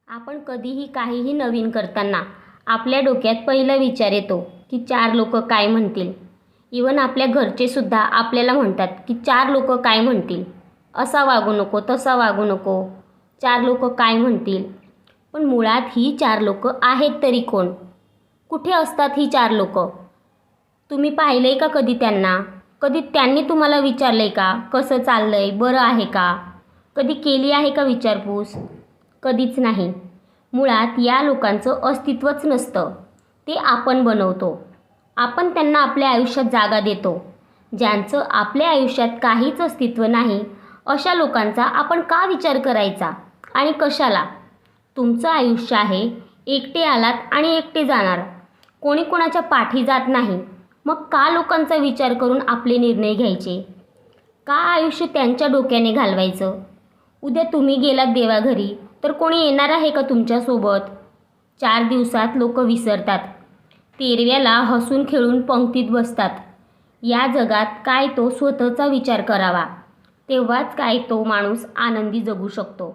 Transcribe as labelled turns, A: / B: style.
A: आपण कधीही काहीही नवीन करताना आपल्या डोक्यात पहिला विचार येतो की 4 लोक काय म्हणतील. इवन आपल्या घरचेसुद्धा आपल्याला म्हणतात की 4 लोक काय म्हणतील, असा वागू नको, तसा वागू नको, 4 लोक काय म्हणतील. पण मुळात ही 4 लोक आहेत तरी कोण? कुठे असतात ही 4 लोक? तुम्ही पाहिलं आहे का कधी त्यांना? कधी त्यांनी तुम्हाला विचारलं आहे का, कसं चाललं आहे, बरं आहे का? कधी केली आहे का विचारपूस? कधीच नाही. मुळात या लोकांचं अस्तित्वच नसतं. ते आपण बनवतो. आपण त्यांना आपल्या आयुष्यात जागा देतो. ज्यांचं आपल्या आयुष्यात काहीच अस्तित्व नाही अशा लोकांचा आपण का विचार करायचा आणि कशाला? तुमचं आयुष्य आहे, एकटे आलात आणि एकटे जाणार. कोणी कोणाच्या पाठी जात नाही. मग का लोकांचा विचार करून आपले निर्णय घ्यायचे? का आयुष्य त्यांच्या डोक्याने घालवायचं? उद्या तुम्ही गेलात देवाघरी तर कोणी येणार आहे का तुमच्यासोबत? 4 दिवसात लोक विसरतात. तेरव्याला हसून खेळून पंक्तीत बसतात. या जगात काय तो स्वतःचा विचार करावा, तेव्हाच काय तो माणूस आनंदी जगू शकतो.